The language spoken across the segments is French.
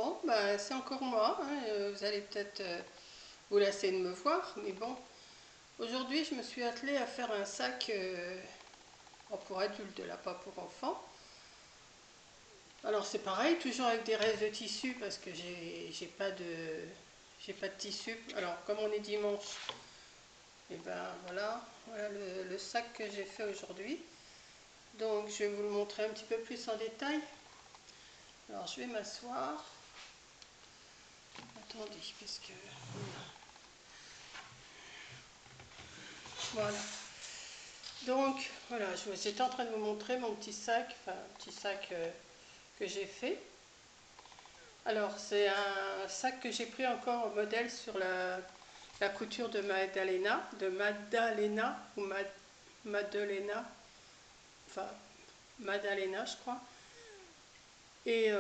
Bon, bah, c'est encore moi, hein, vous allez peut-être vous lasser de me voir, mais bon, aujourd'hui je me suis attelée à faire un sac pour adultes, là, pas pour enfants. Alors c'est pareil, toujours avec des restes de tissu parce que j'ai pas de tissu. Alors comme on est dimanche, et ben voilà le sac que j'ai fait aujourd'hui. Donc je vais vous le montrer un petit peu plus en détail. Alors je vais m'asseoir. Attendez, parce que voilà. Donc voilà, j'étais en train de vous montrer mon petit sac, enfin un petit sac que j'ai fait. Alors c'est un sac que j'ai pris encore au modèle sur la couture de Maddalena ou Maddalena, enfin Maddalena je crois. Et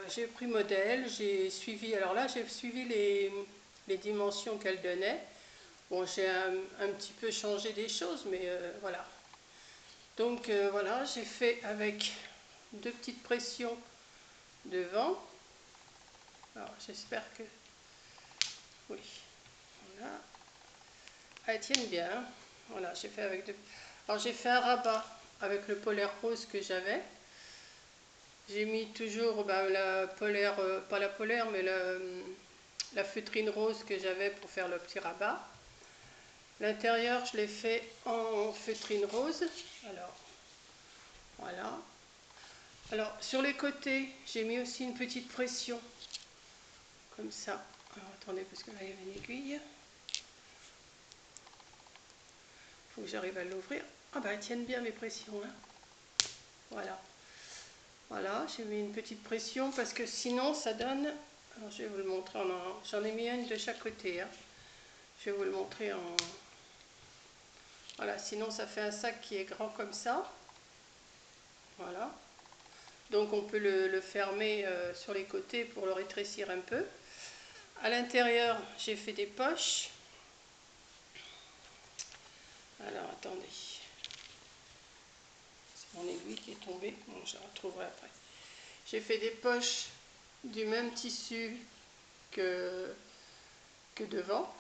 j'ai pris modèle, j'ai suivi, alors là j'ai suivi les dimensions qu'elle donnait. Bon, j'ai un petit peu changé des choses, mais voilà. Donc voilà, j'ai fait avec deux petites pressions devant. Alors j'espère que oui, voilà, elles tiennent bien. Voilà, j'ai fait avec deux. Alors j'ai fait un rabat avec le polaire rose que j'avais. J'ai mis toujours la polaire, pas la polaire, mais la feutrine rose que j'avais pour faire le petit rabat. L'intérieur, je l'ai fait en feutrine rose. Alors voilà. Alors sur les côtés, j'ai mis aussi une petite pression comme ça. Alors attendez, parce que là il y avait une aiguille. Il faut que j'arrive à l'ouvrir. Ah bah elles tiennent bien mes pressions là. Voilà. Voilà, j'ai mis une petite pression parce que sinon ça donne. Alors je vais vous le montrer j'en ai mis une de chaque côté. Hein. Je vais vous le montrer en. Voilà, sinon ça fait un sac qui est grand comme ça. Voilà. Donc on peut le fermer sur les côtés pour le rétrécir un peu. À l'intérieur, j'ai fait des poches. Alors attendez. C'est mon aiguille qui est tombée. Bon, je la retrouverai après. J'ai fait des poches du même tissu que devant.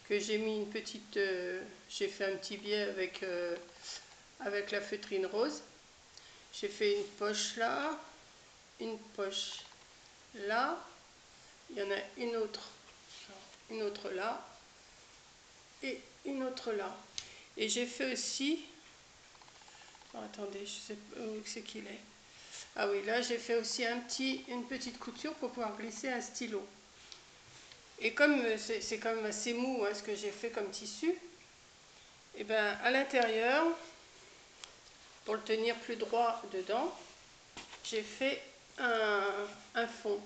Que j'ai mis une petite. J'ai fait un petit biais avec la feutrine rose. J'ai fait une poche là, une poche là, il y en a une autre là et une autre là. Et j'ai fait aussi, oh, attendez, je sais pas où c'est qu'il est. Ah oui, là j'ai fait aussi une petite couture pour pouvoir glisser un stylo. Et comme c'est quand même assez mou hein, ce que j'ai fait comme tissu, et ben à l'intérieur, pour le tenir plus droit dedans, j'ai fait un fond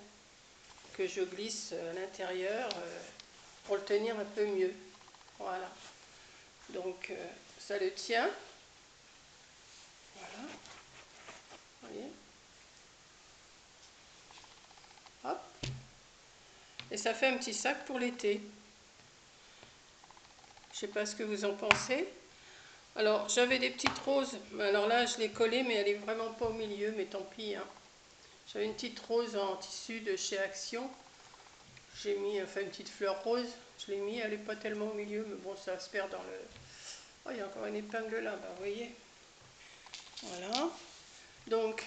que je glisse à l'intérieur pour le tenir un peu mieux. Voilà. Donc ça le tient. Voilà. Vous voyez. Hop. Et ça fait un petit sac pour l'été. Je ne sais pas ce que vous en pensez. Alors j'avais des petites roses. Alors là je l'ai collée mais elle est vraiment pas au milieu. Mais tant pis. Hein. J'avais une petite rose en tissu de chez Action. J'ai mis enfin une petite fleur rose. Je l'ai mis. Elle n'est pas tellement au milieu. Mais bon ça se perd dans le... Oh, il y a encore une épingle là, bah, vous voyez. Voilà. Donc,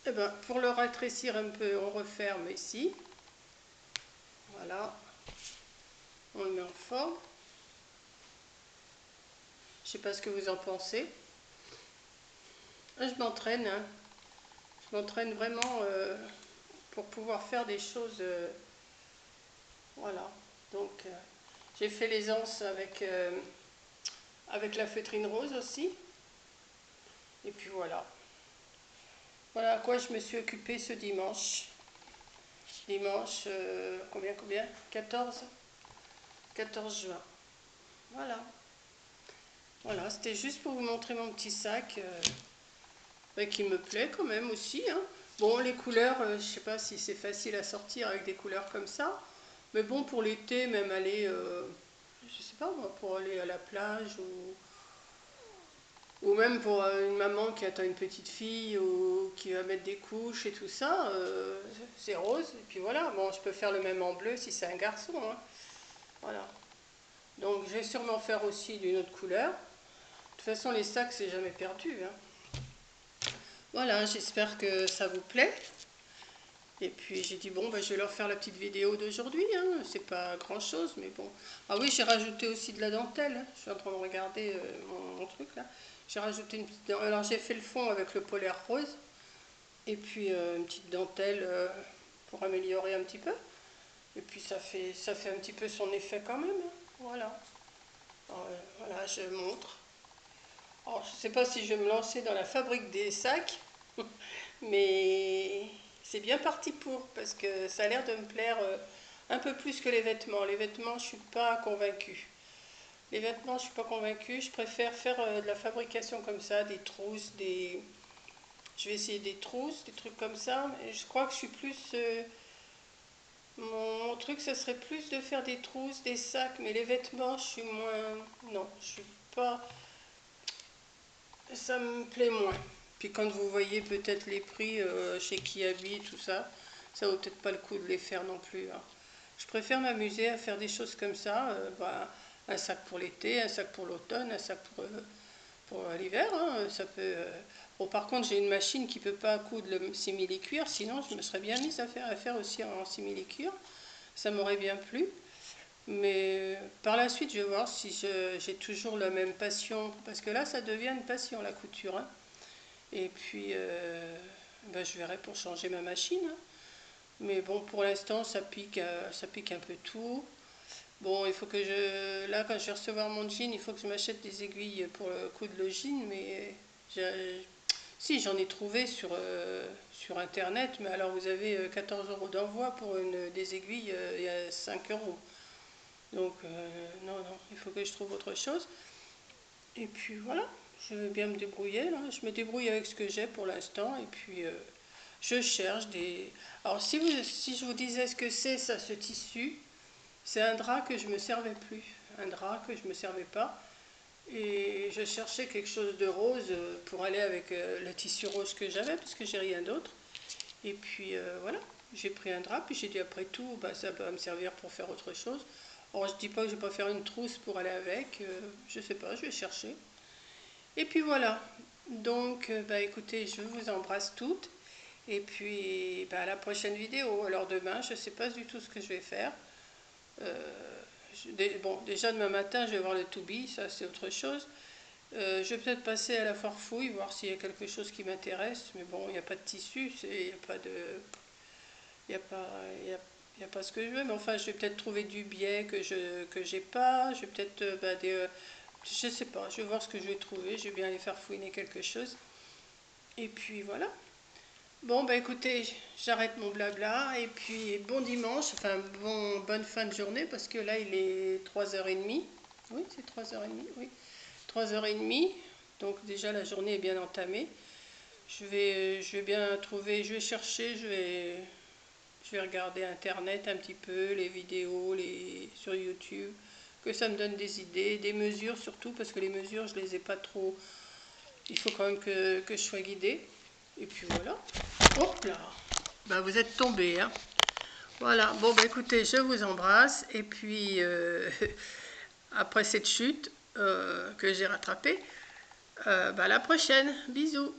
eh ben, pour le rétrécir un peu, on referme ici. Voilà. On le met en forme. Je ne sais pas ce que vous en pensez. Je m'entraîne. Hein. Je m'entraîne vraiment pour pouvoir faire des choses. Voilà. Donc, j'ai fait les anses avec la feutrine rose aussi. Et puis voilà. Voilà à quoi je me suis occupée ce dimanche. Dimanche, combien 14 juin. Voilà. Voilà, c'était juste pour vous montrer mon petit sac qui me plaît quand même aussi. Hein. Bon, les couleurs, je ne sais pas si c'est facile à sortir avec des couleurs comme ça. Mais bon, pour l'été, même aller, je sais pas moi, pour aller à la plage Ou même pour une maman qui attend une petite fille ou qui va mettre des couches et tout ça, c'est rose. Et puis voilà, bon, je peux faire le même en bleu si c'est un garçon, hein. Voilà. Donc je vais sûrement faire aussi d'une autre couleur. De toute façon, les sacs, c'est jamais perdu, hein. Voilà, j'espère que ça vous plaît. Et puis j'ai dit, bon, ben, je vais leur faire la petite vidéo d'aujourd'hui, hein. C'est pas grand chose, mais bon. Ah oui, j'ai rajouté aussi de la dentelle, hein. Je suis en train de regarder mon truc là. J'ai rajouté une petite. Alors j'ai fait le fond avec le polaire rose. Et puis une petite dentelle pour améliorer un petit peu. Et puis ça fait un petit peu son effet quand même, hein. Voilà. Alors, voilà, je montre. Alors, je ne sais pas si je vais me lancer dans la fabrique des sacs, mais c'est bien parti pour, parce que ça a l'air de me plaire un peu plus que les vêtements. Les vêtements, je ne suis pas convaincue. Les vêtements, je ne suis pas convaincue. Je préfère faire de la fabrication comme ça, des trousses, des... Je vais essayer des trousses, des trucs comme ça. Et je crois que je suis plus... mon truc, ça serait plus de faire des trousses, des sacs, mais les vêtements, je suis moins... Non, je suis pas... Ça me plaît moins. Puis quand vous voyez peut-être les prix chez Kiabi, tout ça, ça vaut peut-être pas le coup de les faire non plus, hein. Je préfère m'amuser à faire des choses comme ça. Un sac pour l'été, un sac pour l'automne, un sac pour l'hiver, hein, ça peut... Bon, par contre, j'ai une machine qui ne peut pas coudre le simili-cuir, sinon je me serais bien mise à faire aussi en simili-cuir. Ça m'aurait bien plu. Mais par la suite, je vais voir si j'ai toujours la même passion. Parce que là, ça devient une passion, la couture, hein. Et puis, ben, je verrai pour changer ma machine, hein. Mais bon, pour l'instant, ça pique un peu tout. Bon, il faut que je... Là, quand je vais recevoir mon jean, il faut que je m'achète des aiguilles pour coudre le jean. Mais si, j'en ai trouvé sur Internet. Mais alors, vous avez 14 euros d'envoi pour des aiguilles, il y a 5 euros. Donc, non, non, il faut que je trouve autre chose. Et puis voilà, je vais bien me débrouiller, là. Je me débrouille avec ce que j'ai pour l'instant. Et puis, je cherche des... Alors, si je vous disais ce que c'est, ça, ce tissu, c'est un drap que je ne me servais plus. Un drap que je ne me servais pas. Et je cherchais quelque chose de rose pour aller avec le tissu rose que j'avais, parce que j'ai rien d'autre. Et puis, voilà, j'ai pris un drap, puis j'ai dit après tout, bah, ça va me servir pour faire autre chose. Alors, je ne dis pas que je vais pas faire une trousse pour aller avec, je sais pas, je vais chercher. Et puis voilà, donc bah, écoutez, je vous embrasse toutes. Et puis bah, à la prochaine vidéo. Alors demain, je ne sais pas du tout ce que je vais faire. Bon, déjà demain matin, je vais voir le To-Be, ça c'est autre chose. Je vais peut-être passer à la Farfouille, voir s'il y a quelque chose qui m'intéresse. Mais bon, il n'y a pas de tissu, il n'y a pas de... Il n'y a pas... Il y a pas ce que je veux, mais enfin, je vais peut-être trouver du biais que j'ai pas. Je vais peut-être bah, je sais pas, je vais voir ce que je vais trouver. Je vais bien aller faire fouiner quelque chose. Et puis voilà. Bon, bah écoutez, j'arrête mon blabla. Et puis bon dimanche, enfin bonne fin de journée, parce que là, il est 3h30. Oui, c'est 3h30, oui. 3h30. Donc déjà, la journée est bien entamée. Je vais bien trouver, je vais chercher, je vais regarder Internet un petit peu, les vidéos sur YouTube, que ça me donne des idées, des mesures surtout, parce que les mesures, je les ai pas trop... Il faut quand même que je sois guidée. Et puis voilà. Hop là, bah, vous êtes tombés, hein. Voilà, bon bah écoutez, je vous embrasse. Et puis, après cette chute que j'ai rattrapée, bah, à la prochaine. Bisous.